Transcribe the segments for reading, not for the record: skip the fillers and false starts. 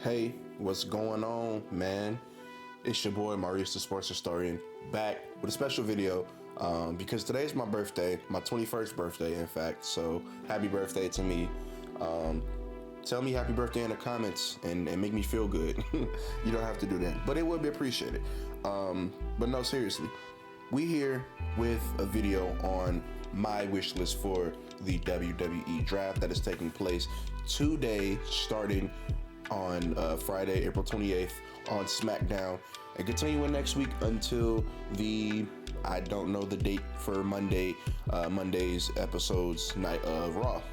Hey, what's going on, man? It's your boy Maurice, the sports historian, back with a special video because today is my birthday, my 21st birthday, in fact. So happy birthday to me. Tell me happy birthday in the comments and make me feel good. You don't have to do that, but it would be appreciated. But no, seriously, we here with a video on my wish list for the WWE Draft that is taking place today, starting on Friday, April 28th on SmackDown, and continuing next week until I don't know the date for Monday's episode's night of Raw.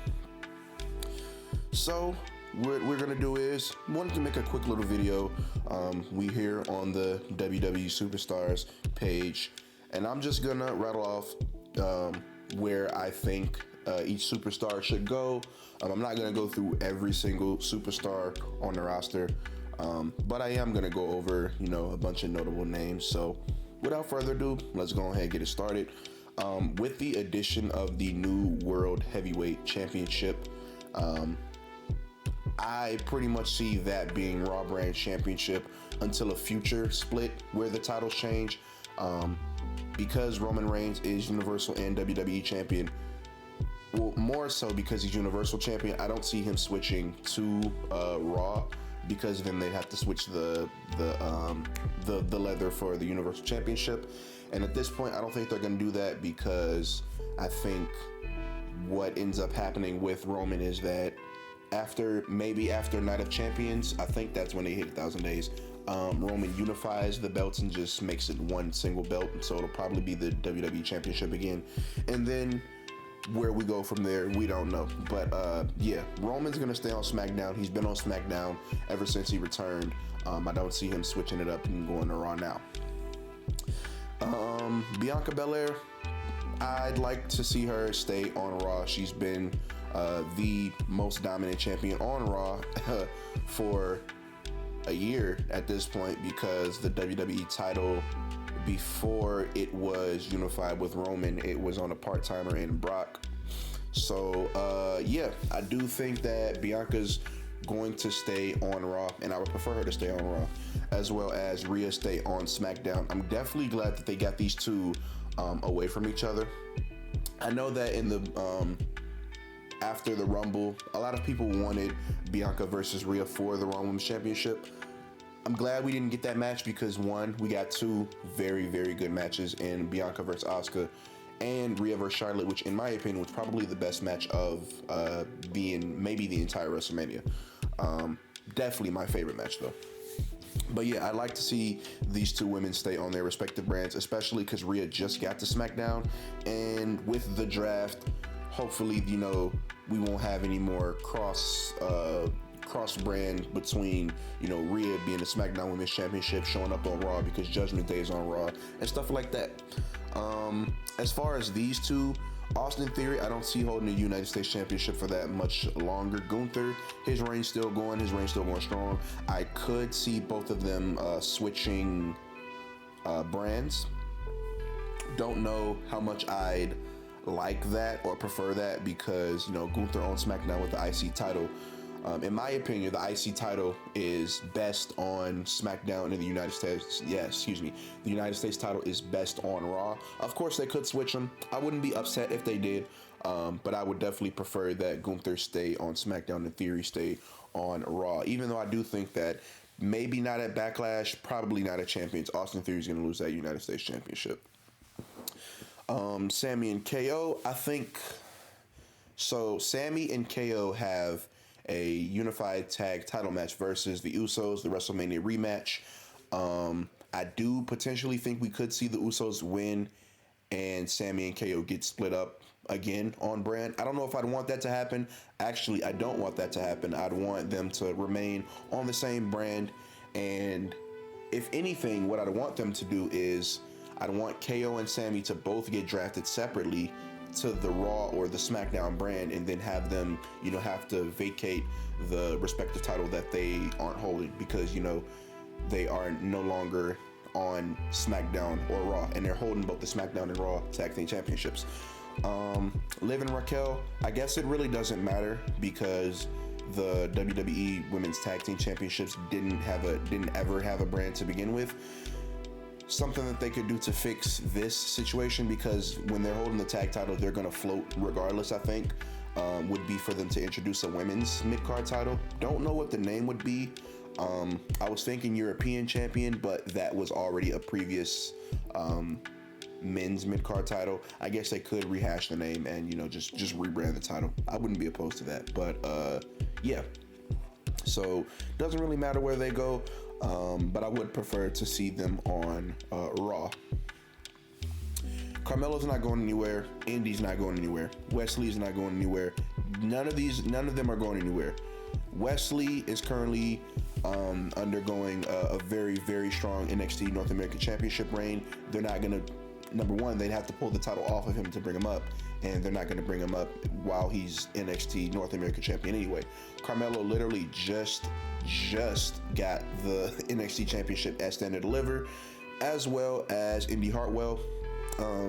So what we're gonna do is wanted to make a quick little video. We here on the WWE Superstars page, and I'm just gonna rattle off where I think each superstar should go. I'm not gonna go through every single superstar on the roster, but I am gonna go over, a bunch of notable names. So without further ado, let's go ahead and get it started. With the addition of the new World Heavyweight Championship, I pretty much see that being Raw Brand Championship until a future split where the titles change. Because Roman Reigns is Universal and WWE Champion, well, more so because he's Universal Champion, I don't see him switching to Raw, because then they'd have to switch the leather for the Universal Championship. And at this point, I don't think they're going to do that, because I think what ends up happening with Roman is that after Night of Champions, I think that's when they hit 1,000 days, Roman unifies the belts and just makes it one single belt. So it'll probably be the WWE Championship again. And then where we go from there, we don't know. But yeah, Roman's gonna stay on SmackDown. He's been on SmackDown ever since he returned. I don't see him switching it up and going to Raw now. Bianca Belair, I'd like to see her stay on Raw. She's been the most dominant champion on Raw for a year at this point, because the WWE title, before it was unified with Roman, it was on a part-timer in Brock. So yeah, I do think that Bianca's going to stay on Raw, and I would prefer her to stay on Raw, as well as Rhea stay on SmackDown. I'm definitely glad that they got these two away from each other. I know that in the after the Rumble, a lot of people wanted Bianca versus Rhea for the Raw Women's Championship. I'm glad we didn't get that match, because one, we got two very, very good matches in Bianca versus Asuka and Rhea versus Charlotte, which in my opinion was probably the best match of maybe the entire WrestleMania. Definitely my favorite match though. But yeah, I'd like to see these two women stay on their respective brands, especially because Rhea just got to SmackDown, and with the draft, hopefully, we won't have any more cross brand between, Rhea being the SmackDown Women's Championship showing up on Raw because Judgment Day is on Raw and stuff like that. As far as these two, Austin Theory, I don't see holding the United States Championship for that much longer. Gunther, his reign still going strong. I could see both of them switching brands. Don't know how much I'd like that or prefer that, because Gunther on SmackDown with the IC title. In my opinion, the IC title is best on SmackDown in the United States. The United States title is best on Raw. Of course, they could switch them. I wouldn't be upset if they did, but I would definitely prefer that Gunther stay on SmackDown and Theory stay on Raw. Even though I do think that maybe not at Backlash, probably not at Champions, Austin Theory is going to lose that United States Championship. Sammy and KO, I think. So Sammy and KO have a unified tag title match versus the Usos, the WrestleMania rematch. I do potentially think we could see the Usos win and Sammy and KO get split up again on brand. I don't know if I'd want that to happen. Actually, I don't want that to happen. I'd want them to remain on the same brand. And if anything, what I'd want them to do is I'd want KO and Sammy to both get drafted separately to the Raw or the SmackDown brand, and then have them, have to vacate the respective title that they aren't holding, because, they are no longer on SmackDown or Raw, and they're holding both the SmackDown and Raw Tag Team Championships. Liv and Raquel, I guess it really doesn't matter, because the WWE Women's Tag Team Championships didn't ever have a brand to begin with. Something that they could do to fix this situation, because when they're holding the tag title, they're going to float regardless, I think, would be for them to introduce a women's mid-card title. Don't know what the name would be. I was thinking European Champion, but that was already a previous men's mid-card title. I guess they could rehash the name and, you know, just rebrand the title. I wouldn't be opposed to that, but yeah. So doesn't really matter where they go, but I would prefer to see them on Raw. Carmelo's not going anywhere. Indy's not going anywhere. Wesley's not going anywhere. None of them are going anywhere. Wesley is currently undergoing a very, very strong NXT North American Championship reign. They're not going to, number one, they'd have to pull the title off of him to bring him up, and they're not going to bring him up while he's NXT North American Champion anyway. Carmelo literally just got the NXT Championship at Stand and Deliver, as well as Indy Hartwell.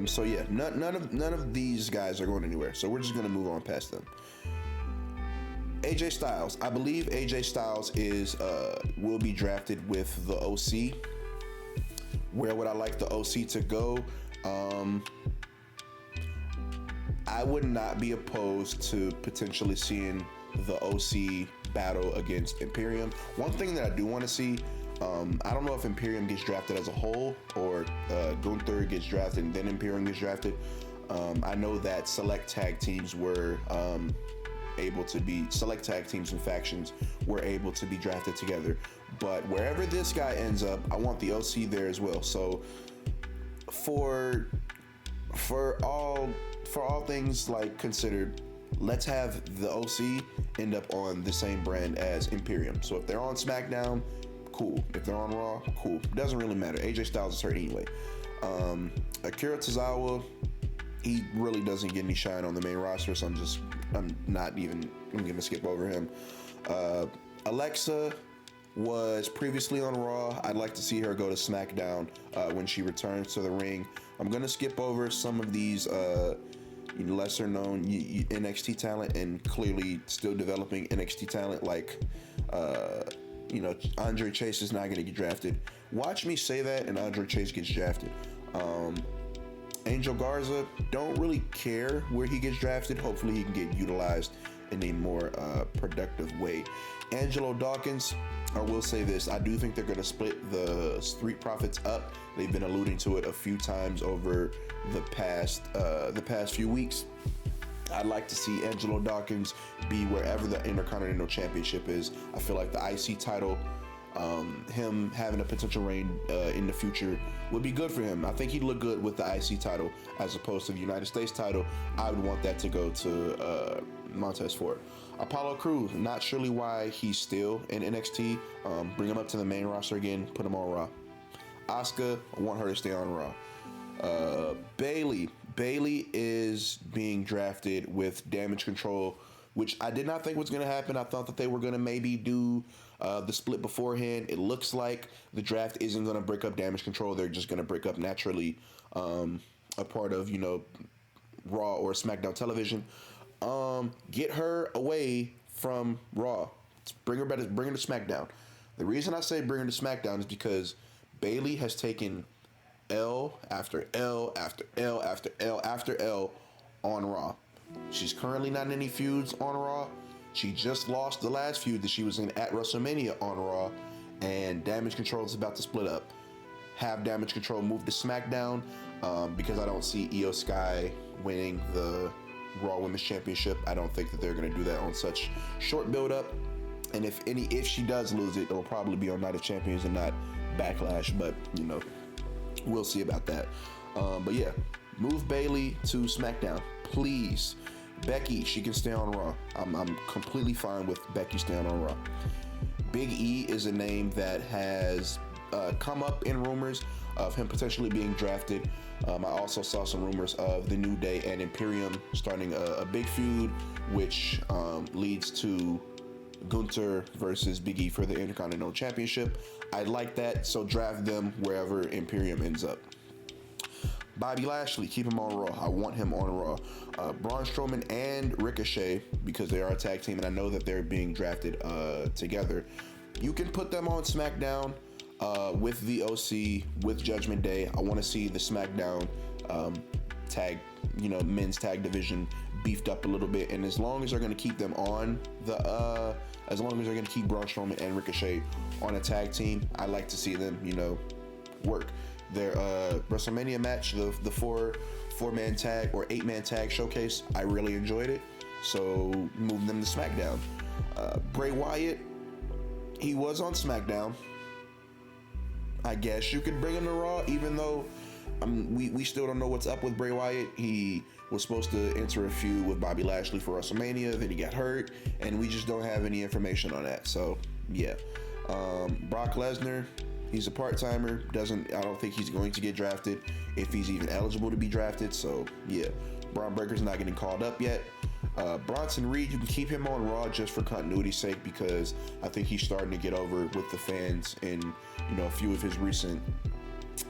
So yeah, none of these guys are going anywhere. So we're just going to move on past them. AJ Styles. I believe AJ Styles will be drafted with the OC. Where would I like the OC to go? I would not be opposed to potentially seeing the OC battle against Imperium. One thing that I do want to see, I don't know if Imperium gets drafted as a whole or Gunther gets drafted and then Imperium gets drafted. I know that select tag teams and factions were able to be drafted together. But wherever this guy ends up, I want the OC there as well. So for all things like considered, let's have the OC end up on the same brand as Imperium. So if they're on SmackDown, cool. If they're on Raw, cool. Doesn't really matter. AJ Styles is hurt anyway. Akira Tozawa, he really doesn't get any shine on the main roster, so I'm gonna skip over him. Alexa was previously on Raw. I'd like to see her go to SmackDown when she returns to the ring. I'm gonna skip over some of these lesser known NXT talent and clearly still developing NXT talent, like Andre Chase is not gonna get drafted. Watch me say that and Andre Chase gets drafted. Angel Garza, don't really care where he gets drafted. Hopefully he can get utilized in a more productive way. Angelo Dawkins, I will say this, I do think they're going to split the Street Profits up. They've been alluding to it a few times over the past few weeks. I'd like to see Angelo Dawkins be wherever the Intercontinental Championship is. I feel like the IC title, him having a potential reign in the future would be good for him. I think he'd look good with the IC title as opposed to the United States title. I would want that to go to Montez Ford. Apollo Crews, not surely why he's still in NXT. Bring him up to the main roster again, put him on Raw. Asuka, I want her to stay on Raw. Bayley is being drafted with Damage Control, which I did not think was going to happen. I thought that they were going to maybe do the split beforehand. It looks like the draft isn't going to break up Damage Control. They're just going to break up naturally, a part of, Raw or SmackDown television. Get her away from Raw. Bring her to SmackDown. The reason I say bring her to SmackDown is because Bayley has taken L after L after L after L after L on Raw. She's currently not in any feuds on Raw. She just lost the last feud that she was in at WrestleMania on Raw, and Damage Control is about to split up. Have Damage Control move to SmackDown, because I don't see Io Sky winning the Raw Women's Championship. I don't think that they're going to do that on such short build-up. And if she does lose it, it'll probably be on Night of Champions and not Backlash. But we'll see about that. But yeah, move Bayley to SmackDown, please. Becky, she can stay on Raw. I'm completely fine with Becky staying on Raw. Big E is a name that has come up in rumors of him potentially being drafted. I also saw some rumors of the New Day and Imperium starting a big feud, which leads to Gunther versus Big E for the Intercontinental Championship. I like that, so draft them wherever Imperium ends up. Bobby Lashley, keep him on Raw. I want him on Raw. Braun Strowman and Ricochet, because they are a tag team, and I know that they're being drafted together. You can put them on SmackDown with the OC, with Judgment Day. I want to see the SmackDown tag, men's tag division beefed up a little bit. And as long as they're going to keep them on as long as they're going to keep Braun Strowman and Ricochet on a tag team, I like to see them, work. Their WrestleMania match, the four-man tag or 8-man tag showcase, I really enjoyed it. So move them to SmackDown. Bray Wyatt, he was on SmackDown. I guess you could bring him to Raw, even though we still don't know what's up with Bray Wyatt. He was supposed to enter a feud with Bobby Lashley for WrestleMania, then he got hurt, and we just don't have any information on that. So yeah, Brock Lesnar, he's a part-timer. I don't think he's going to get drafted, if he's even eligible to be drafted. So yeah, Braun Breaker's not getting called up yet. Bronson Reed, you can keep him on Raw just for continuity's sake, because I think he's starting to get over with the fans in a few of his recent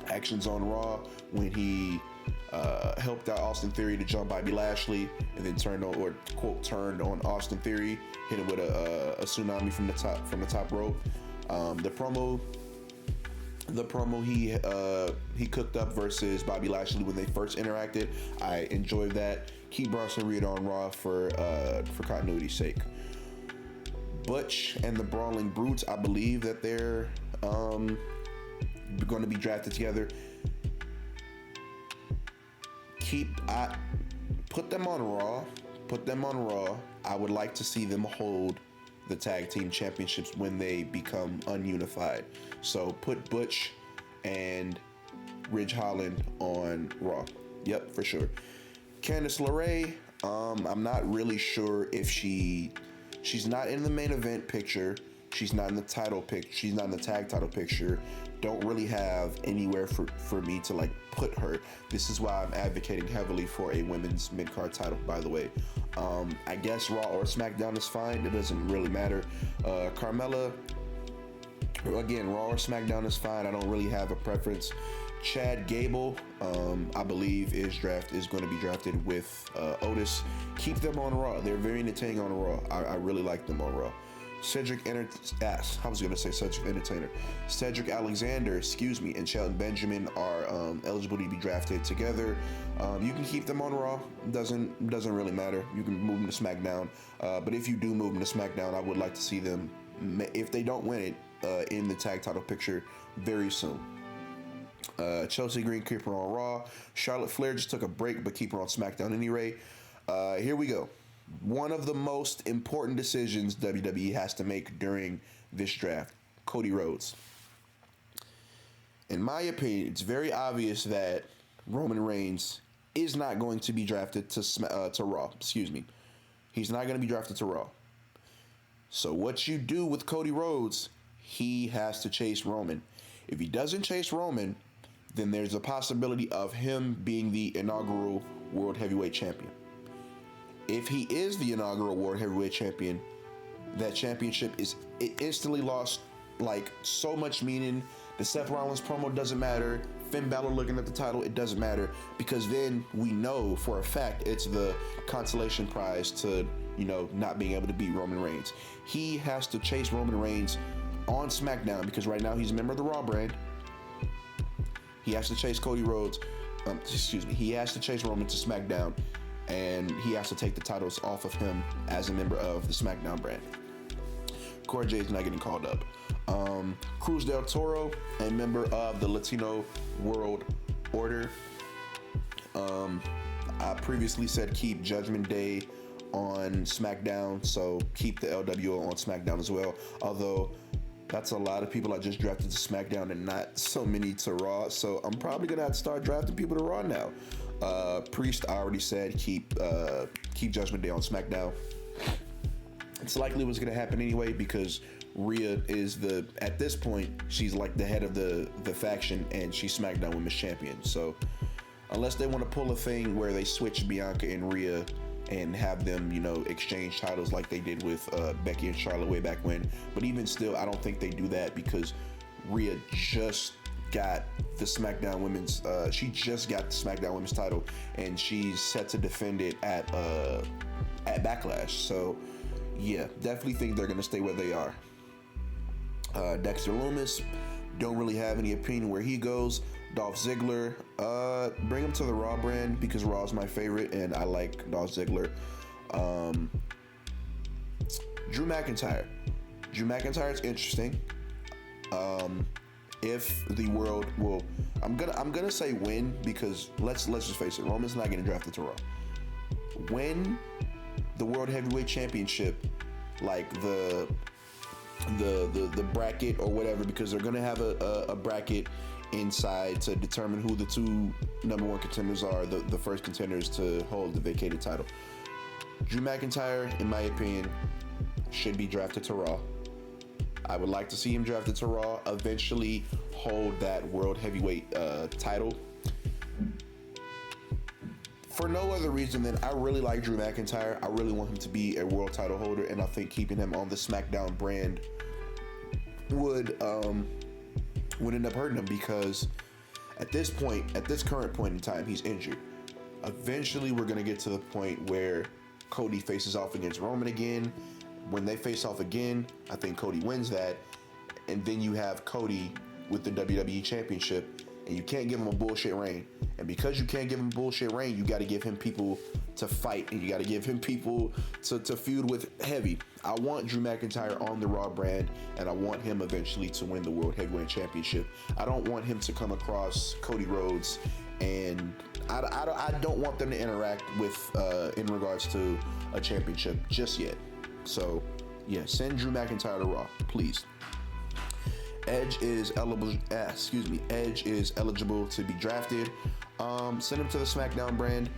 actions on Raw, when he helped out Austin Theory to jump Bobby Lashley, and then turned on Austin Theory, hit him with a tsunami from the top rope. The promo he cooked up versus Bobby Lashley when they first interacted, I enjoyed that. Keep Bronson Reed on Raw for continuity's sake. Butch and the Brawling Brutes, I believe that they're going to be drafted together. Put them on Raw. I would like to see them hold the tag team championships when they become ununified. So put Butch and Ridge Holland on Raw. Yep, for sure. Candice LeRae, I'm not really sure if she's not in the main event picture. She's not in the title pick. She's not in the tag title picture. Don't really have anywhere for me to put her. This is why I'm advocating heavily for a women's mid-card title, by the way. I guess Raw or SmackDown is fine. It doesn't really matter. Carmella, again, Raw or SmackDown is fine. I don't really have a preference. Chad Gable, I believe is going to be drafted with Otis. Keep them on Raw. They're very entertaining on Raw. I really like them on Raw. Cedric Alexander, and Shelton Benjamin are eligible to be drafted together. You can keep them on Raw. Doesn't really matter. You can move them to SmackDown. But if you do move them to SmackDown, I would like to see them, if they don't win it, in the tag title picture very soon. Chelsea Green, keep her on Raw. Charlotte Flair just took a break, but keep her on SmackDown anyway. Here we go. One of the most important decisions WWE has to make during this draft: Cody Rhodes. In my opinion, it's very obvious that Roman Reigns is not going to be drafted to Raw. Excuse me. He's not going to be drafted to Raw. So what you do with Cody Rhodes, he has to chase Roman. If he doesn't chase Roman, then there's a possibility of him being the inaugural World Heavyweight Champion. If he is the inaugural World Heavyweight Champion, that championship is instantly lost so much meaning. The Seth Rollins promo doesn't matter. Finn Balor looking at the title, it doesn't matter, because then we know for a fact it's the consolation prize to, not being able to beat Roman Reigns. He has to chase Roman Reigns on SmackDown, because right now he's a member of the Raw brand. He has to chase Cody Rhodes. He has to chase Roman to SmackDown, and he has to take the titles off of him as a member of the SmackDown brand. Cora Jade's not getting called up. Cruz del Toro, a member of the Latino World Order. I previously said keep Judgment Day on SmackDown, so keep the LWO on SmackDown as well. Although that's a lot of people I just drafted to SmackDown and not so many to Raw, so I'm probably gonna have to start drafting people to Raw now. Priest, I already said keep Judgment Day on SmackDown. It's likely what's gonna happen anyway, because Rhea is at this point, she's the head of the faction, and she's SmackDown Women's Champion. So unless they want to pull a thing where they switch Bianca and Rhea and have them, exchange titles like they did with Becky and Charlotte way back when. But even still, I don't think they do that, because Rhea just got the SmackDown Women's. She just got the SmackDown Women's title, and she's set to defend it at Backlash. So, yeah, definitely think they're gonna stay where they are. Dexter Lumis, don't really have any opinion where he goes. Dolph Ziggler, bring him to the Raw brand because Raw is my favorite, and I like Dolph Ziggler. Drew McIntyre. Drew McIntyre is interesting. If the world will, I'm gonna say win, because let's just face it, Roman's not getting drafted to Raw. Win the World Heavyweight Championship, like the bracket or whatever, because they're gonna have a bracket inside to determine who the two number one contenders are, the first contenders to hold the vacated title. Drew McIntyre, in my opinion, should be drafted to Raw. I would like to see him drafted to Raw, eventually hold that World Heavyweight title. For no other reason than I really like Drew McIntyre. I really want him to be a world title holder, and I think keeping him on the SmackDown brand would end up hurting him, because at this current point in time, he's injured. Eventually, we're going to get to the point where Cody faces off against Roman again. When they face off again, I think Cody wins that, and then you have Cody with the WWE Championship, and you can't give him a bullshit reign. And because you can't give him a bullshit reign, you got to give him people to fight, and you got to give him people to feud with heavy. I want Drew McIntyre on the Raw brand, and I want him eventually to win the World Heavyweight Championship. I don't want him to come across Cody Rhodes, and I don't want them to interact with in regards to a championship just yet. So, yeah, send Drew McIntyre to Raw, please. Edge is eligible. Edge is eligible to be drafted. Send him to the SmackDown brand.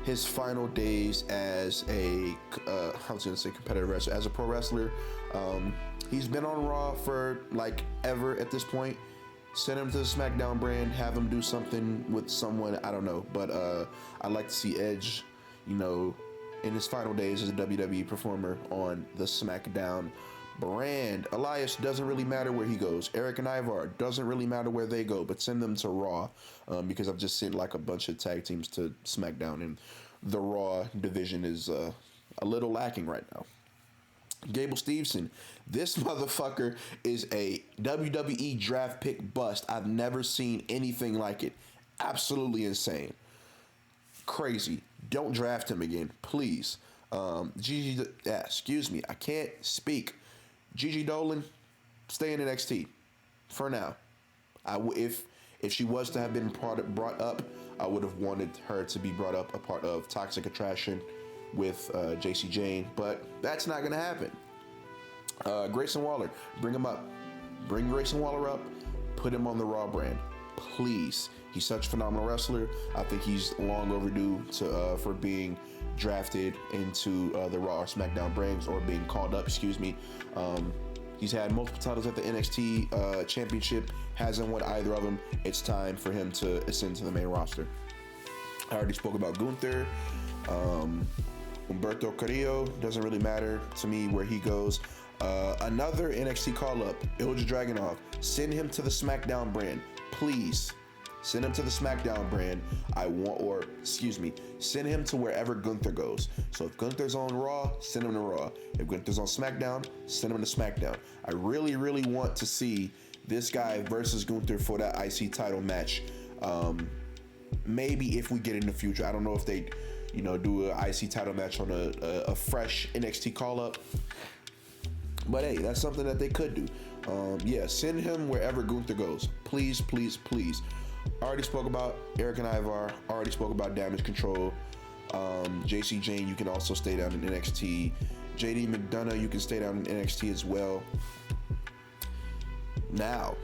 His final days as a competitive wrestler, as a pro wrestler. He's been on Raw for like ever at this point. Send him to the SmackDown brand. Have him do something with someone. I don't know, but I'd like to see Edge, in his final days as a WWE performer on the SmackDown brand. Elias, doesn't really matter where he goes. Eric and Ivar, doesn't really matter where they go, but send them to Raw, because I've just seen like a bunch of tag teams to SmackDown, and the Raw division is a little lacking right now. Gable Steveson, this motherfucker is a WWE draft pick bust. I've never seen anything like it. Absolutely insane. Crazy. Don't draft him again, please. I can't speak. Gigi Dolan, stay in NXT for now. If she was to have been brought up, I would have wanted her to be brought up a part of Toxic Attraction with JC Jane, but that's not going to happen. Grayson Waller, bring him up. Bring Grayson Waller up. Put him on the Raw brand, please. He's such a phenomenal wrestler. I think he's long overdue for being drafted into the Raw or SmackDown brands, or being called up, He's had multiple titles at the NXT Championship, hasn't won either of them. It's time for him to ascend to the main roster. I already spoke about Gunther. Humberto Carrillo, doesn't really matter to me where he goes. Another NXT call-up, Ilja Dragunov. Send him to the SmackDown brand, please. Send him to the SmackDown brand. Send him to wherever Gunther goes. So if Gunther's on Raw, send him to Raw. If Gunther's on SmackDown, send him to SmackDown. I really, really want to see this guy versus Gunther for that IC title match. Maybe if we get it in the future. I don't know if they, do an IC title match on a fresh NXT call-up. But hey, that's something that they could do. Send him wherever Gunther goes. Please, please, please. I already spoke about Eric and Ivar. Already spoke about Damage Control. JC Jane, you can also stay down in NXT. JD McDonough, you can stay down in NXT as well. Now,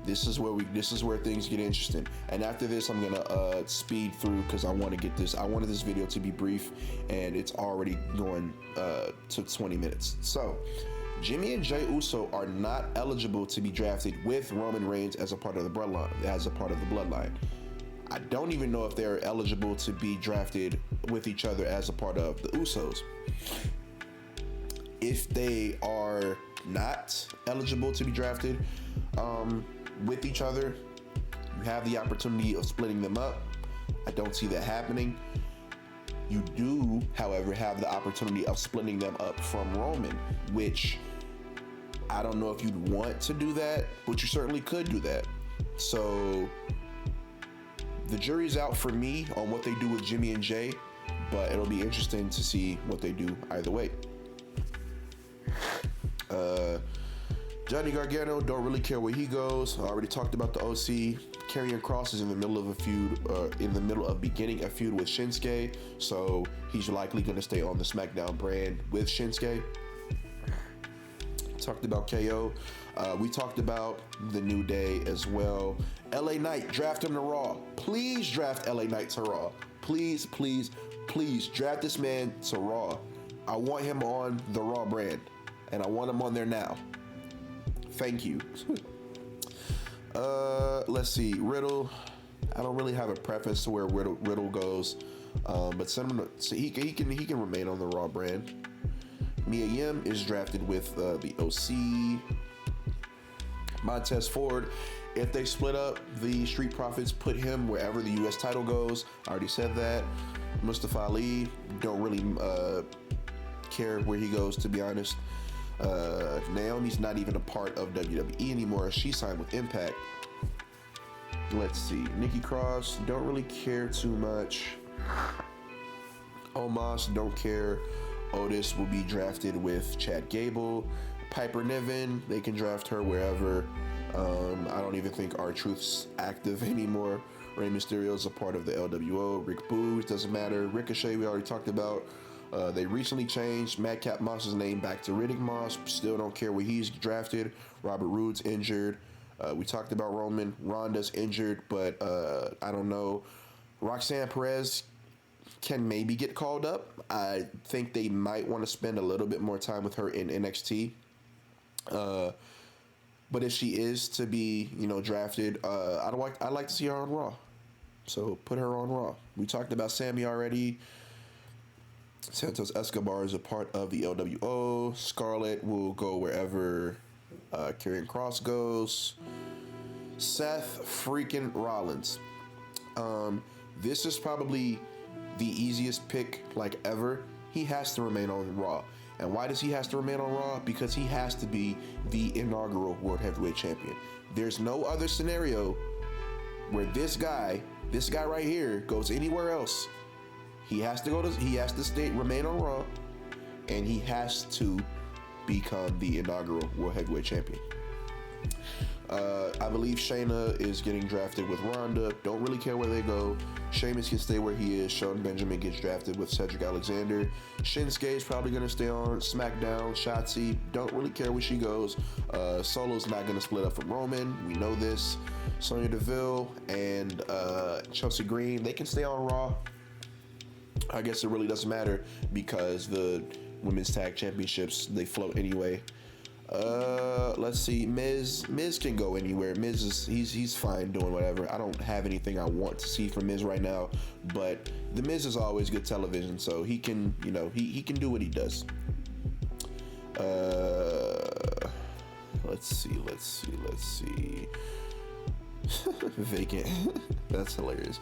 this is where things get interesting. And after this, I'm gonna speed through because I want to get this. I wanted this video to be brief, and it's already going to 20 minutes. So, Jimmy and Jey Uso are not eligible to be drafted with Roman Reigns as a part of the bloodline. I don't even know if they're eligible to be drafted with each other as a part of the Usos. If they are not eligible to be drafted with each other, You have the opportunity of splitting them up. I don't see that happening. You do, however, have the opportunity of splitting them up from Roman, which I don't know if you'd want to do that, but you certainly could do that. So the jury's out for me on what they do with Jimmy and Jay, but it'll be interesting to see what they do either way. Johnny Gargano, don't really care where he goes. I already talked about the OC. Karrion Kross is in the middle of a feud, beginning a feud with Shinsuke, so he's likely going to stay on the SmackDown brand with Shinsuke. Talked about KO. We talked about the New Day as well. LA Knight, draft him to Raw. Please draft LA Knight to Raw. Please, please, please draft this man to Raw. I want him on the Raw brand, and I want him on there now. Thank you. Let's see. Riddle. I don't really have a preference to where Riddle goes, but send him to, so he can remain on the Raw brand. Mia Yim is drafted with the OC. Montez Ford. If they split up the Street Profits, put him wherever the U.S. title goes. I already said that. Mustafa Ali. Don't really care where he goes, to be honest. Naomi's not even a part of WWE anymore. She signed with Impact. Let's see. Nikki Cross, don't really care too much. Omos, don't care. Otis will be drafted with Chad Gable. Piper Niven, they can draft her wherever. I don't even think R-Truth's active anymore. Rey Mysterio is a part of the LWO. Rick Boogs, doesn't matter. Ricochet, we already talked about. They recently changed Madcap Moss's name back to Riddick Moss. Still don't care where he's drafted. Robert Roode's injured. We talked about Roman. Ronda's injured, but I don't know. Roxanne Perez can maybe get called up. I think they might want to spend a little bit more time with her in NXT. But if she is to be, drafted, I'd like to see her on Raw. So put her on Raw. We talked about Sammy already. Santos Escobar is a part of the LWO. Scarlett will go wherever Karrion Kross goes. Seth freaking Rollins. This is probably the easiest pick ever. He has to remain on Raw. And why does he have to remain on Raw? Because he has to be the inaugural World Heavyweight Champion. There's no other scenario where this guy right here goes anywhere else. He has to remain on Raw, and he has to become the inaugural World Heavyweight Champion. I believe Shayna is getting drafted with Ronda. Don't really care where they go. Sheamus can stay where he is. Shelton Benjamin gets drafted with Cedric Alexander. Shinsuke is probably going to stay on SmackDown. Shotzi, don't really care where she goes. Solo's not going to split up from Roman. We know this. Sonya Deville and Chelsea Green, they can stay on Raw. I guess it really doesn't matter because the women's tag championships, they float anyway. Let's see. Miz can go anywhere. He's fine doing whatever. I don't have anything I want to see from Miz right now, but the Miz is always good television, so he can, he can do what he does. Let's see. Vacant. That's hilarious.